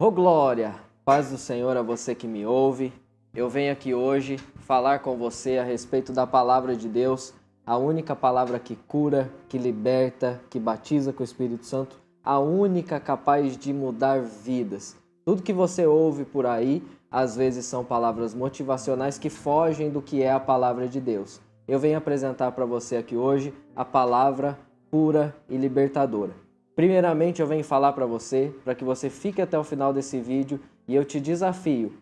Ô glória, paz do Senhor a você que me ouve. Eu venho aqui hoje falar com você a respeito da palavra de Deus, a única palavra que cura, que liberta, que batiza com o Espírito Santo, a única capaz de mudar vidas. Tudo que você ouve por aí, às vezes são palavras motivacionais que fogem do que é a palavra de Deus. Eu venho apresentar para você aqui hoje a palavra pura e libertadora. Primeiramente, eu venho falar para você que você fique até o final desse vídeo e eu te desafio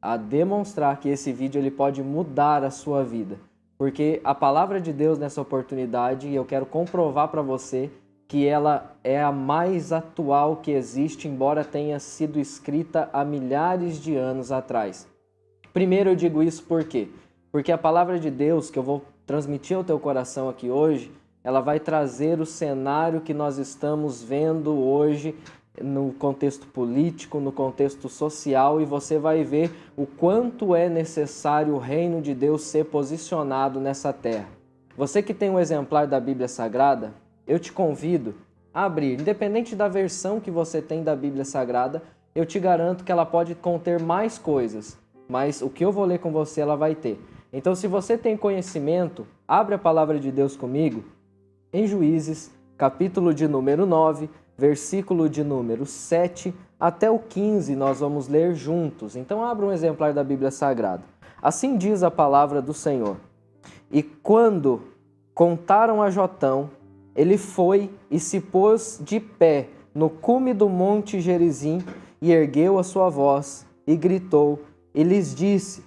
a demonstrar que esse vídeo ele pode mudar a sua vida. Porque a palavra de Deus nessa oportunidade, eu quero comprovar para você que ela é a mais atual que existe, embora tenha sido escrita há milhares de anos atrás. Primeiro eu digo isso por quê? Porque a palavra de Deus que eu vou transmitir ao teu coração aqui hoje, ela vai trazer o cenário que nós estamos vendo hoje no contexto político, no contexto social, e você vai ver o quanto é necessário o reino de Deus ser posicionado nessa terra. Você que tem um exemplar da Bíblia Sagrada, eu te convido a abrir, independente da versão que você tem da Bíblia Sagrada, eu te garanto que ela pode conter mais coisas, mas o que eu vou ler com você ela vai ter. Então, se você tem conhecimento, abre a palavra de Deus comigo, em Juízes, capítulo de número 9, versículo de número 7 até o 15, nós vamos ler juntos. Então, abra um exemplar da Bíblia Sagrada. Assim diz a palavra do Senhor. E quando contaram a Jotão, ele foi e se pôs de pé no cume do monte Gerizim e ergueu a sua voz e gritou e lhes disse: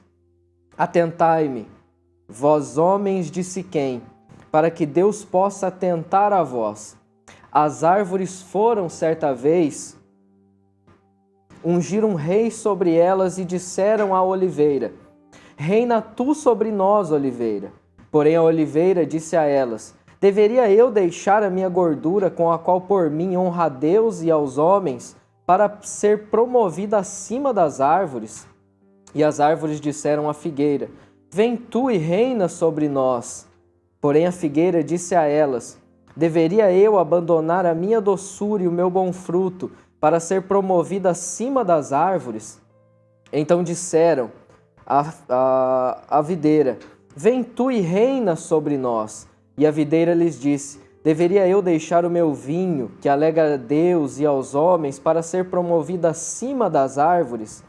Atentai-me, vós homens de Siquém, para que Deus possa atentar a vós. As árvores foram, certa vez, ungir um rei sobre elas e disseram à oliveira: Reina tu sobre nós, oliveira. Porém a oliveira disse a elas: Deveria eu deixar a minha gordura com a qual por mim honra a Deus e aos homens, para ser promovida acima das árvores? E as árvores disseram à figueira: Vem tu e reina sobre nós. Porém a figueira disse a elas: Deveria eu abandonar a minha doçura e o meu bom fruto para ser promovida acima das árvores? Então disseram à videira: Vem tu e reina sobre nós. E a videira lhes disse: Deveria eu deixar o meu vinho, que alegra a Deus e aos homens, para ser promovida acima das árvores?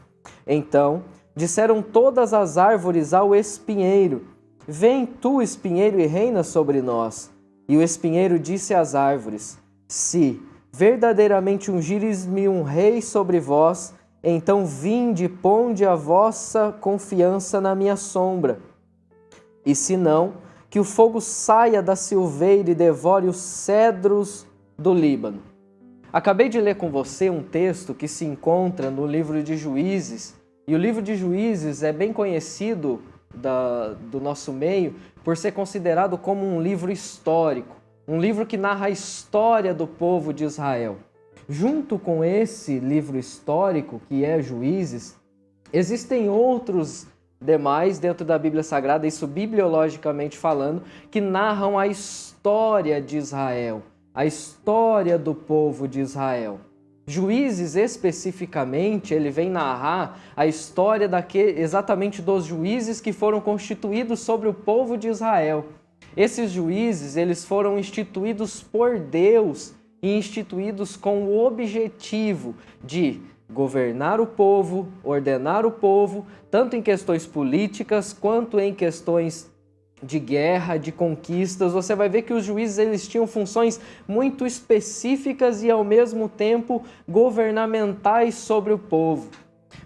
Então disseram todas as árvores ao espinheiro: Vem tu, espinheiro, e reina sobre nós. E o espinheiro disse às árvores: Se verdadeiramente ungires-me um rei sobre vós, então vinde e ponde a vossa confiança na minha sombra. E se não, que o fogo saia da silveira e devore os cedros do Líbano. Acabei de ler com você um texto que se encontra no livro de Juízes, e o livro de Juízes é bem conhecido do nosso meio por ser considerado como um livro histórico, um livro que narra a história do povo de Israel. Junto com esse livro histórico, que é Juízes, existem outros demais dentro da Bíblia Sagrada, isso bibliologicamente falando, que narram a história de Israel, a história do povo de Israel. Juízes, especificamente, ele vem narrar a história exatamente dos juízes que foram constituídos sobre o povo de Israel. Esses juízes, eles foram instituídos por Deus e instituídos com o objetivo de governar o povo, ordenar o povo, tanto em questões políticas quanto em questões de guerra, de conquistas. Você vai ver que os juízes eles tinham funções muito específicas e ao mesmo tempo governamentais sobre o povo.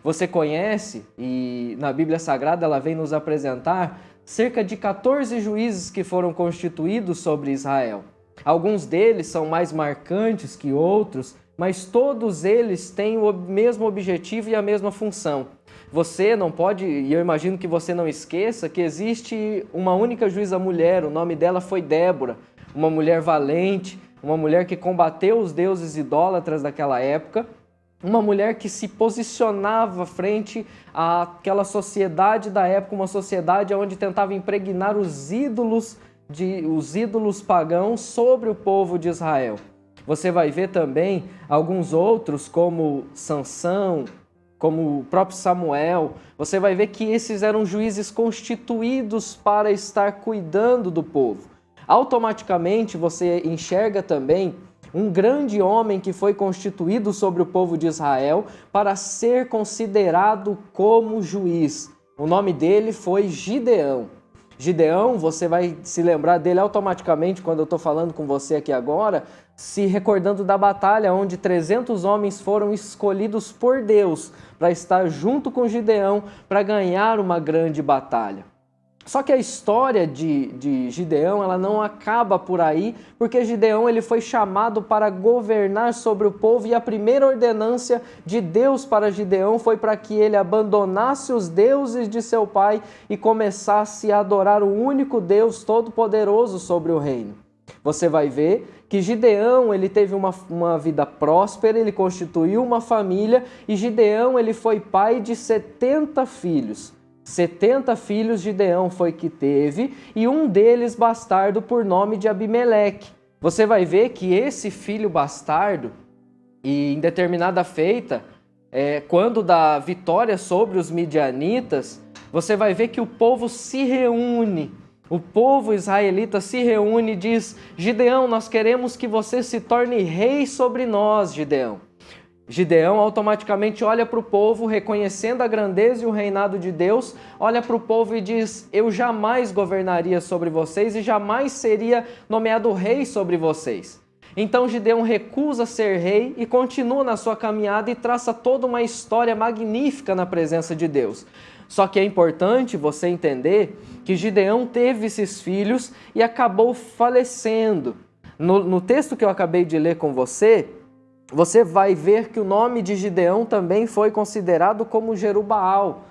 Você conhece, e na Bíblia Sagrada ela vem nos apresentar cerca de 14 juízes que foram constituídos sobre Israel. Alguns deles são mais marcantes que outros, mas todos eles têm o mesmo objetivo e a mesma função. Você não pode, e eu imagino que você não esqueça, que existe uma única juíza mulher, o nome dela foi Débora, uma mulher valente, uma mulher que combateu os deuses idólatras daquela época, uma mulher que se posicionava frente àquela sociedade da época, uma sociedade onde tentava impregnar os ídolos pagãos sobre o povo de Israel. você vai ver também alguns outros, como Sansão, como o próprio Samuel. Você vai ver que esses eram juízes constituídos para estar cuidando do povo. Automaticamente você enxerga também um grande homem que foi constituído sobre o povo de Israel para ser considerado como juiz. O nome dele foi Gideão. Gideão, você vai se lembrar dele automaticamente quando eu estou falando com você aqui agora, se recordando da batalha onde 300 homens foram escolhidos por Deus para estar junto com Gideão para ganhar uma grande batalha. Só que a história de Gideão, ela não acaba por aí, porque Gideão ele foi chamado para governar sobre o povo e a primeira ordenância de Deus para Gideão foi para que ele abandonasse os deuses de seu pai e começasse a adorar o único Deus todo-poderoso sobre o reino. Você vai ver que Gideão ele teve uma vida próspera, ele constituiu uma família e Gideão ele foi pai de 70 filhos. 70 filhos Gideão foi que teve, e um deles bastardo por nome de Abimeleque. Você vai ver que esse filho bastardo, e em determinada feita, quando da vitória sobre os midianitas, você vai ver que o povo se reúne, o povo israelita se reúne e diz: Gideão, nós queremos que você se torne rei sobre nós, Gideão. Gideão automaticamente olha para o povo, reconhecendo a grandeza e o reinado de Deus, olha para o povo e diz: eu jamais governaria sobre vocês e jamais seria nomeado rei sobre vocês. Então Gideão recusa ser rei e continua na sua caminhada e traça toda uma história magnífica na presença de Deus. Só que é importante você entender que Gideão teve esses filhos e acabou falecendo. No texto que eu acabei de ler com você vai ver que o nome de Gideão também foi considerado como Jerubaal.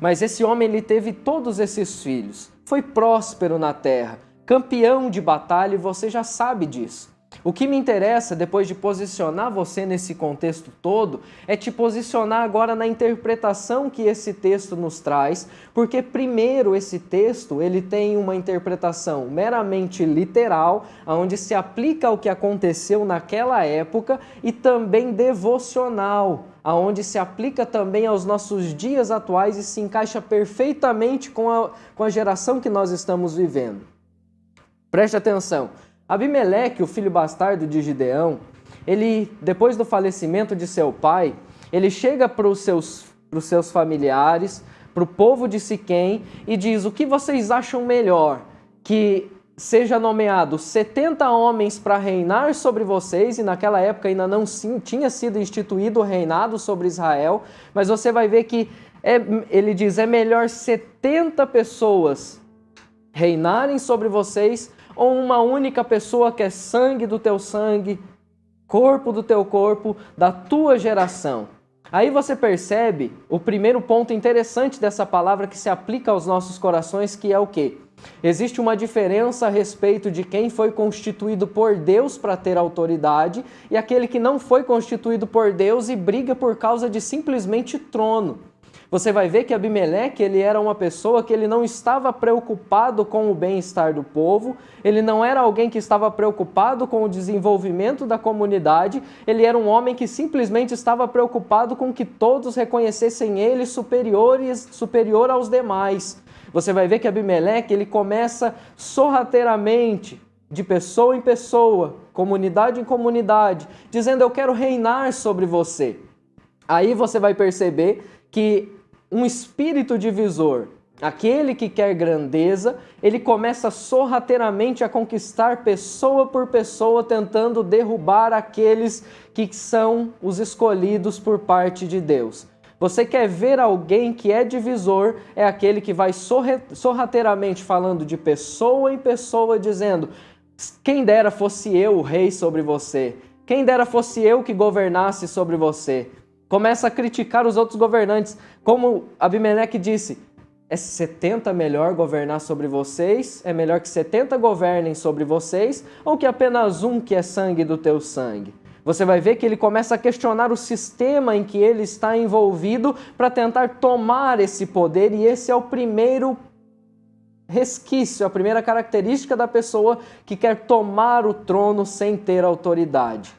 Mas esse homem ele teve todos esses filhos, foi próspero na terra, campeão de batalha, e você já sabe disso. O que me interessa, depois de posicionar você nesse contexto todo, é te posicionar agora na interpretação que esse texto nos traz, porque primeiro esse texto ele tem uma interpretação meramente literal, onde se aplica ao que aconteceu naquela época, e também devocional, onde se aplica também aos nossos dias atuais e se encaixa perfeitamente com a geração que nós estamos vivendo. Preste atenção. Abimeleque, o filho bastardo de Gideão, ele, depois do falecimento de seu pai, ele chega para os seus familiares, para o povo de Siquém e diz: o que vocês acham melhor? Que seja nomeado 70 homens para reinar sobre vocês, e naquela época ainda não tinha sido instituído o reinado sobre Israel, mas você vai ver que ele diz: é melhor 70 pessoas reinarem sobre vocês, ou uma única pessoa que é sangue do teu sangue, corpo do teu corpo, da tua geração. Aí você percebe o primeiro ponto interessante dessa palavra que se aplica aos nossos corações, que é o quê? Existe uma diferença a respeito de quem foi constituído por Deus para ter autoridade e aquele que não foi constituído por Deus e briga por causa de simplesmente trono. Você vai ver que Abimeleque ele era uma pessoa que ele não estava preocupado com o bem-estar do povo, ele não era alguém que estava preocupado com o desenvolvimento da comunidade, ele era um homem que simplesmente estava preocupado com que todos reconhecessem ele superior aos demais. Você vai ver que Abimeleque ele começa sorrateiramente, de pessoa em pessoa, comunidade em comunidade, dizendo: eu quero reinar sobre você. Aí você vai perceber que um espírito divisor, aquele que quer grandeza, ele começa sorrateiramente a conquistar pessoa por pessoa, tentando derrubar aqueles que são os escolhidos por parte de Deus. Você quer ver alguém que é divisor, é aquele que vai sorrateiramente falando de pessoa em pessoa, dizendo: quem dera fosse eu o rei sobre você, quem dera fosse eu que governasse sobre você. Começa a criticar os outros governantes, como Abimeleque disse: é 70 melhor governar sobre vocês? É melhor que 70 governem sobre vocês, ou que apenas um que é sangue do teu sangue? Você vai ver que ele começa a questionar o sistema em que ele está envolvido para tentar tomar esse poder, e esse é o primeiro resquício, a primeira característica da pessoa que quer tomar o trono sem ter autoridade.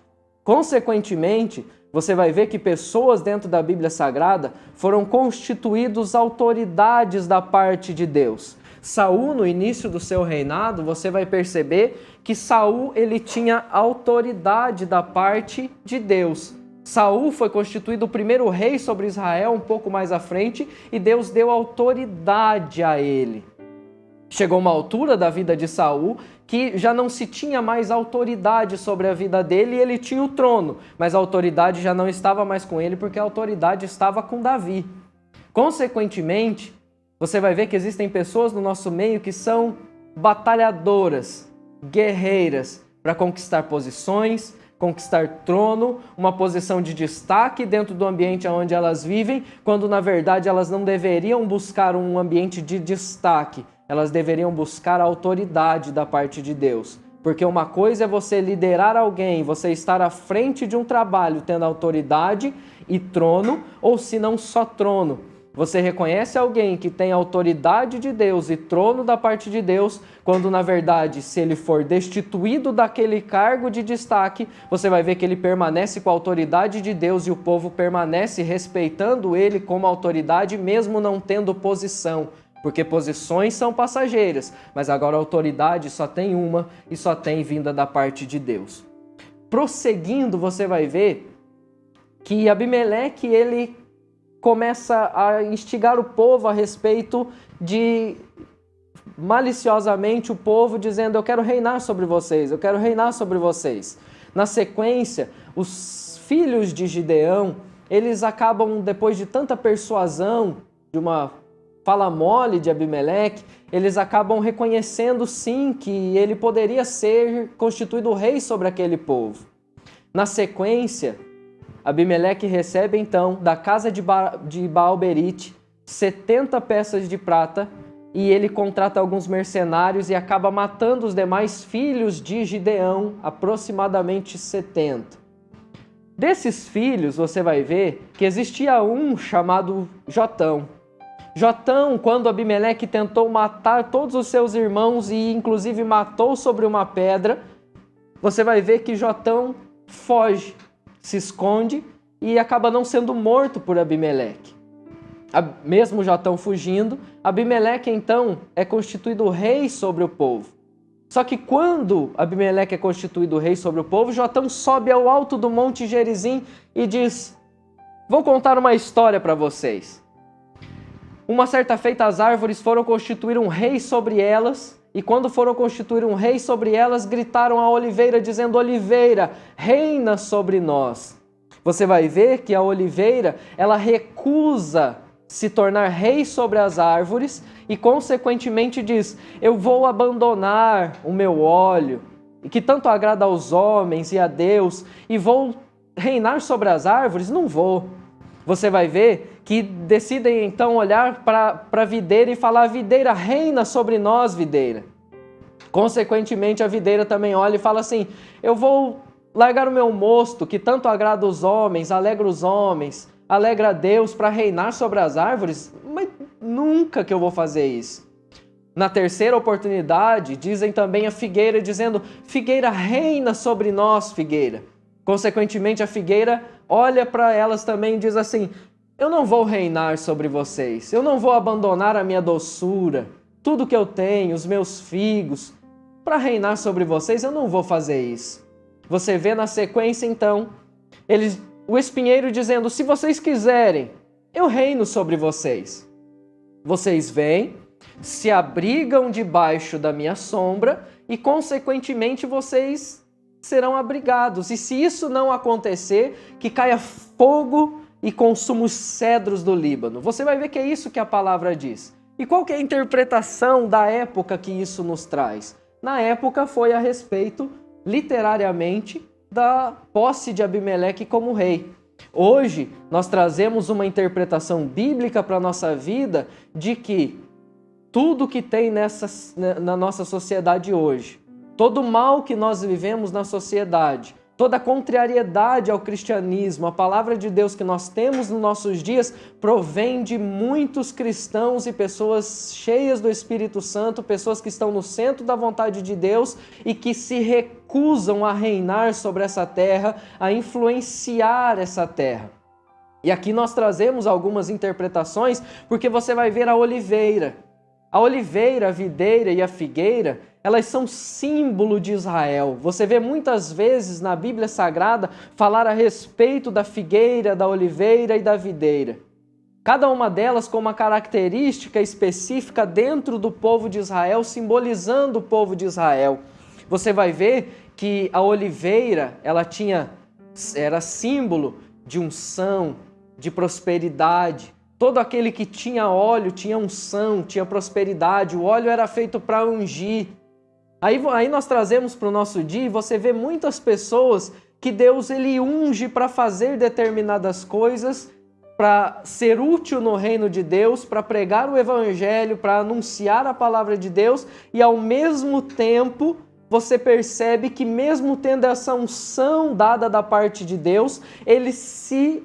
Consequentemente, você vai ver que pessoas dentro da Bíblia Sagrada foram constituídos autoridades da parte de Deus. Saul, no início do seu reinado, você vai perceber que Saul ele tinha autoridade da parte de Deus. Saul foi constituído o primeiro rei sobre Israel um pouco mais à frente e Deus deu autoridade a ele. Chegou uma altura da vida de Saul que já não se tinha mais autoridade sobre a vida dele e ele tinha o trono, mas a autoridade já não estava mais com ele porque a autoridade estava com Davi. Consequentemente, você vai ver que existem pessoas no nosso meio que são batalhadoras, guerreiras, para conquistar posições, conquistar trono, uma posição de destaque dentro do ambiente onde elas vivem, quando na verdade elas não deveriam buscar um ambiente de destaque, elas deveriam buscar a autoridade da parte de Deus. Porque uma coisa é você liderar alguém, você estar à frente de um trabalho tendo autoridade e trono, ou se não só trono. Você reconhece alguém que tem autoridade de Deus e trono da parte de Deus, quando na verdade, se ele for destituído daquele cargo de destaque, você vai ver que ele permanece com a autoridade de Deus e o povo permanece respeitando ele como autoridade, mesmo não tendo posição. Porque posições são passageiras, mas agora a autoridade só tem uma e só tem vinda da parte de Deus. Prosseguindo, você vai ver que Abimeleque, ele começa a instigar o povo a respeito de, maliciosamente, o povo dizendo: eu quero reinar sobre vocês, eu quero reinar sobre vocês. Na sequência, os filhos de Gideão, eles acabam, depois de tanta persuasão, de uma fala mole de Abimeleque, eles acabam reconhecendo sim que ele poderia ser constituído rei sobre aquele povo. Na sequência, Abimeleque recebe então da casa de Baal-Berite 70 peças de prata e ele contrata alguns mercenários e acaba matando os demais filhos de Gideão, aproximadamente 70. Desses filhos, você vai ver que existia um chamado Jotão. Jotão, quando Abimeleque tentou matar todos os seus irmãos e inclusive matou sobre uma pedra, você vai ver que Jotão foge, se esconde e acaba não sendo morto por Abimeleque. Mesmo Jotão fugindo, Abimeleque então é constituído rei sobre o povo. Só que quando Abimeleque é constituído rei sobre o povo, Jotão sobe ao alto do monte Gerizim e diz: vou contar uma história para vocês. Uma certa feita as árvores foram constituir um rei sobre elas, e quando foram constituir um rei sobre elas, gritaram à oliveira dizendo: oliveira, reina sobre nós. Você vai ver que a oliveira, ela recusa se tornar rei sobre as árvores e consequentemente diz: eu vou abandonar o meu óleo, que tanto agrada aos homens e a Deus, e vou reinar sobre as árvores? Não vou. Você vai ver que decidem então olhar para a videira e falar: videira, reina sobre nós, videira. Consequentemente, a videira também olha e fala assim: eu vou largar o meu mosto, que tanto agrada os homens, alegra a Deus, para reinar sobre as árvores? Mas nunca que eu vou fazer isso. Na terceira oportunidade, dizem também a figueira, dizendo: figueira, reina sobre nós, figueira. Consequentemente, a figueira olha para elas também e diz assim: eu não vou reinar sobre vocês, eu não vou abandonar a minha doçura, tudo que eu tenho, os meus figos, para reinar sobre vocês, eu não vou fazer isso. Você vê na sequência então, o espinheiro dizendo: se vocês quiserem, eu reino sobre vocês. Vocês vêm, se abrigam debaixo da minha sombra e consequentemente vocês serão abrigados. E se isso não acontecer, que caia fogo e consuma os cedros do Líbano. Você vai ver que é isso que a palavra diz. E qual que é a interpretação da época que isso nos traz? Na época foi a respeito, literariamente, da posse de Abimeleque como rei. Hoje, nós trazemos uma interpretação bíblica para a nossa vida de que tudo que tem na nossa sociedade hoje, todo o mal que nós vivemos na sociedade, toda a contrariedade ao cristianismo, a palavra de Deus que nós temos nos nossos dias, provém de muitos cristãos e pessoas cheias do Espírito Santo, pessoas que estão no centro da vontade de Deus e que se recusam a reinar sobre essa terra, a influenciar essa terra. E aqui nós trazemos algumas interpretações, porque você vai ver a oliveira. A oliveira, a videira e a figueira, elas são símbolo de Israel. Você vê muitas vezes na Bíblia Sagrada falar a respeito da figueira, da oliveira e da videira. Cada uma delas com uma característica específica dentro do povo de Israel, simbolizando o povo de Israel. Você vai ver que a oliveira, era símbolo de unção, de prosperidade. Todo aquele que tinha óleo tinha unção, tinha prosperidade. O óleo era feito para ungir. Aí nós trazemos para o nosso dia e você vê muitas pessoas que Deus ele unge para fazer determinadas coisas, para ser útil no reino de Deus, para pregar o evangelho, para anunciar a palavra de Deus, e ao mesmo tempo você percebe que mesmo tendo essa unção dada da parte de Deus, ele se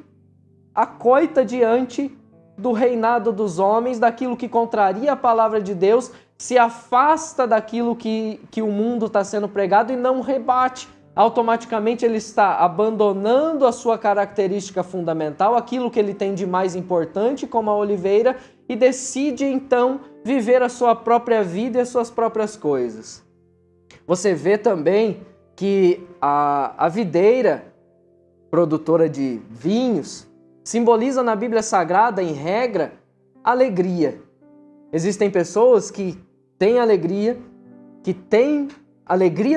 acoita diante do reinado dos homens, daquilo que contraria a palavra de Deus, se afasta daquilo que o mundo está sendo pregado e não rebate. Automaticamente ele está abandonando a sua característica fundamental, aquilo que ele tem de mais importante, como a oliveira, e decide então viver a sua própria vida e as suas próprias coisas. Você vê também que a videira, produtora de vinhos, simboliza na Bíblia Sagrada, em regra, alegria. Existem pessoas que têm alegria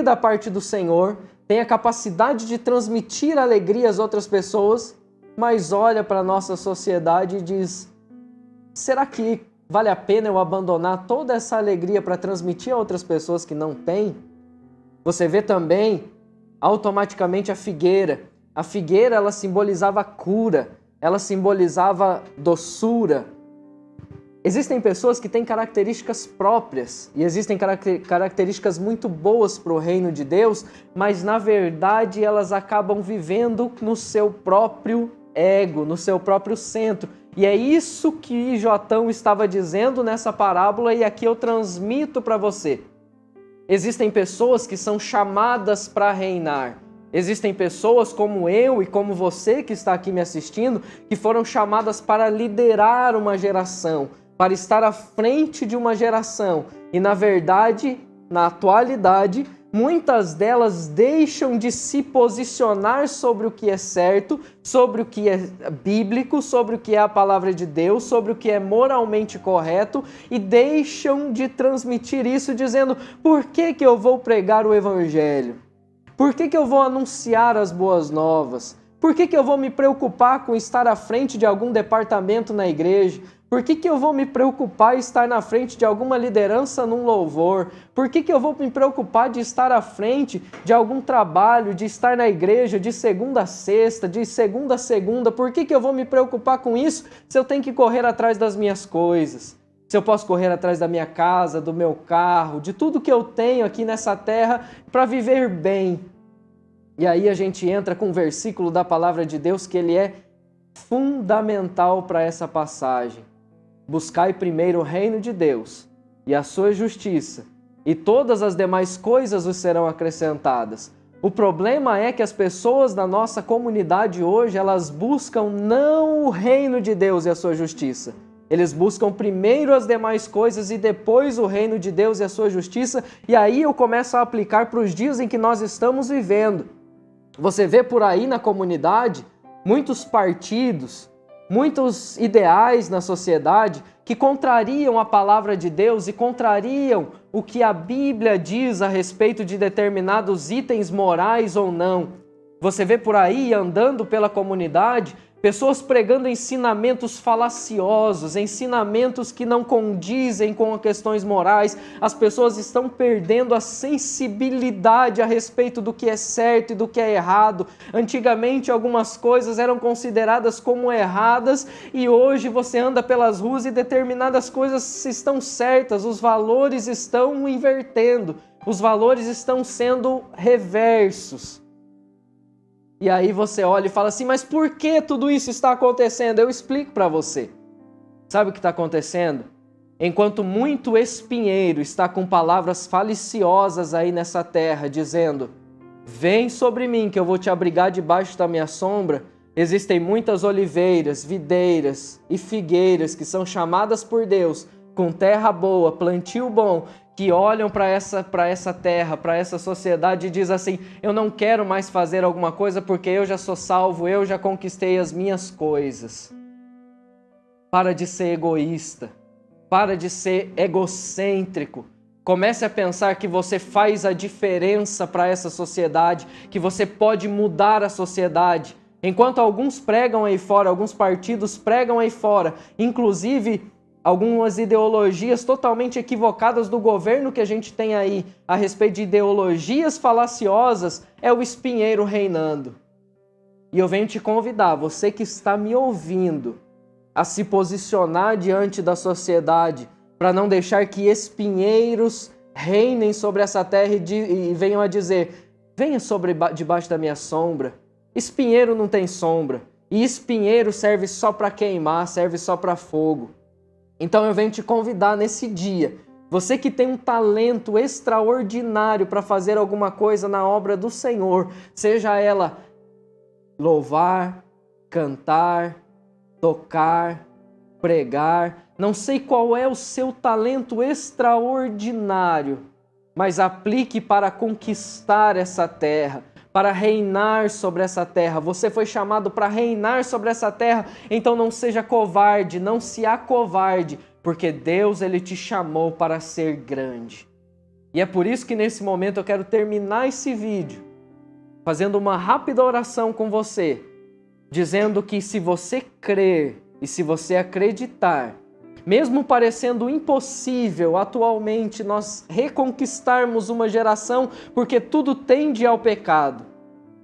da parte do Senhor, têm a capacidade de transmitir alegria às outras pessoas, mas olha para a nossa sociedade e diz: será que vale a pena eu abandonar toda essa alegria para transmitir a outras pessoas que não têm? Você vê também, automaticamente, a figueira. A figueira, ela simbolizava cura, ela simbolizava doçura. Existem pessoas que têm características próprias e existem características muito boas para o reino de Deus, mas na verdade elas acabam vivendo no seu próprio ego, no seu próprio centro. E é isso que Jotão estava dizendo nessa parábola e aqui eu transmito para você. Existem pessoas que são chamadas para reinar. Existem pessoas como eu e como você que está aqui me assistindo, que foram chamadas para liderar uma geração, para estar à frente de uma geração. E na verdade, na atualidade, muitas delas deixam de se posicionar sobre o que é certo, sobre o que é bíblico, sobre o que é a palavra de Deus, sobre o que é moralmente correto e deixam de transmitir isso dizendo: por que eu vou pregar o evangelho? Por que eu vou anunciar as boas novas? Por que eu vou me preocupar com estar à frente de algum departamento na igreja? Por que eu vou me preocupar em estar na frente de alguma liderança num louvor? Por que eu vou me preocupar de estar à frente de algum trabalho, de estar na igreja de segunda a sexta, de segunda a segunda? Por que eu vou me preocupar com isso se eu tenho que correr atrás das minhas coisas? Se eu posso correr atrás da minha casa, do meu carro, de tudo que eu tenho aqui nessa terra para viver bem. E aí a gente entra com um versículo da palavra de Deus que ele é fundamental para essa passagem. Buscai primeiro o reino de Deus e a sua justiça, e todas as demais coisas vos serão acrescentadas. O problema é que as pessoas da nossa comunidade hoje, elas buscam não o reino de Deus e a sua justiça. Eles buscam primeiro as demais coisas e depois o reino de Deus e a sua justiça, e aí eu começo a aplicar para os dias em que nós estamos vivendo. Você vê por aí na comunidade muitos partidos, muitos ideais na sociedade que contrariam a palavra de Deus e contrariam o que a Bíblia diz a respeito de determinados itens morais ou não. Você vê por aí, andando pela comunidade, pessoas pregando ensinamentos falaciosos, ensinamentos que não condizem com questões morais. As pessoas estão perdendo a sensibilidade a respeito do que é certo e do que é errado. Antigamente algumas coisas eram consideradas como erradas e hoje você anda pelas ruas e determinadas coisas estão certas, os valores estão invertendo, os valores estão sendo reversos. E aí você olha e fala assim, mas por que tudo isso está acontecendo? Eu explico para você. Sabe o que está acontecendo? Enquanto muito espinheiro está com palavras faliciosas aí nessa terra, dizendo, vem sobre mim que eu vou te abrigar debaixo da minha sombra, existem muitas oliveiras, videiras e figueiras que são chamadas por Deus, com terra boa, plantio bom, que olham para essa terra, para essa sociedade e dizem assim, eu não quero mais fazer alguma coisa porque eu já sou salvo, eu já conquistei as minhas coisas. Para de ser egoísta, para de ser egocêntrico. Comece a pensar que você faz a diferença para essa sociedade, que você pode mudar a sociedade. Enquanto alguns pregam aí fora, alguns partidos pregam aí fora, inclusive algumas ideologias totalmente equivocadas do governo que a gente tem aí, a respeito de ideologias falaciosas, é o espinheiro reinando. E eu venho te convidar, você que está me ouvindo, a se posicionar diante da sociedade, para não deixar que espinheiros reinem sobre essa terra e venham a dizer, venha debaixo da minha sombra. Espinheiro não tem sombra, e espinheiro serve só para queimar, serve só para fogo. Então eu venho te convidar nesse dia, você que tem um talento extraordinário para fazer alguma coisa na obra do Senhor, seja ela louvar, cantar, tocar, pregar, não sei qual é o seu talento extraordinário, mas aplique para conquistar essa terra, para reinar sobre essa terra. Você foi chamado para reinar sobre essa terra, então não seja covarde, não se acovarde, porque Deus ele te chamou para ser grande. E é por isso que nesse momento eu quero terminar esse vídeo fazendo uma rápida oração com você, dizendo que se você crer e se você acreditar, mesmo parecendo impossível atualmente nós reconquistarmos uma geração, porque tudo tende ao pecado,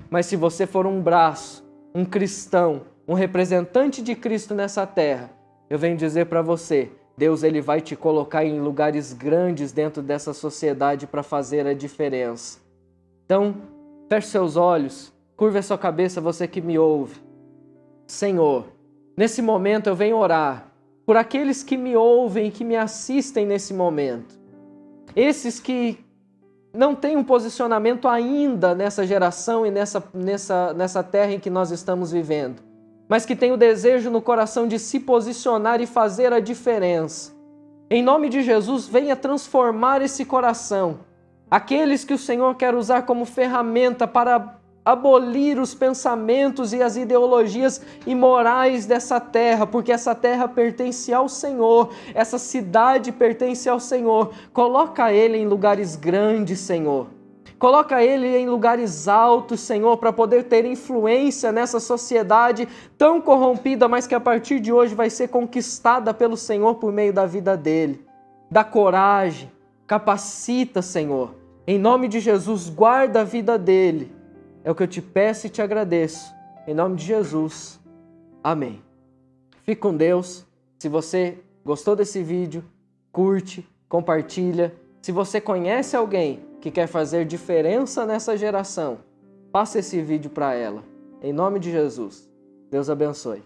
mas se você for um braço, um cristão, um representante de Cristo nessa terra, eu venho dizer para você, Deus ele vai te colocar em lugares grandes dentro dessa sociedade para fazer a diferença. Então, feche seus olhos, curva a sua cabeça, você que me ouve. Senhor, nesse momento eu venho orar por aqueles que me ouvem e que me assistem nesse momento. Esses que não têm um posicionamento ainda nessa geração e nessa terra em que nós estamos vivendo, mas que têm o desejo no coração de se posicionar e fazer a diferença. Em nome de Jesus, venha transformar esse coração. Aqueles que o Senhor quer usar como ferramenta para abolir os pensamentos e as ideologias imorais dessa terra, porque essa terra pertence ao Senhor, essa cidade pertence ao Senhor. Coloca ele em lugares grandes, Senhor. Coloca ele em lugares altos, Senhor, para poder ter influência nessa sociedade tão corrompida, mas que a partir de hoje vai ser conquistada pelo Senhor por meio da vida dele. Dá coragem, capacita, Senhor. Em nome de Jesus, guarda a vida dele. É o que eu te peço e te agradeço. Em nome de Jesus. Amém. Fique com Deus. Se você gostou desse vídeo, curte, compartilha. Se você conhece alguém que quer fazer diferença nessa geração, passe esse vídeo para ela. Em nome de Jesus. Deus abençoe.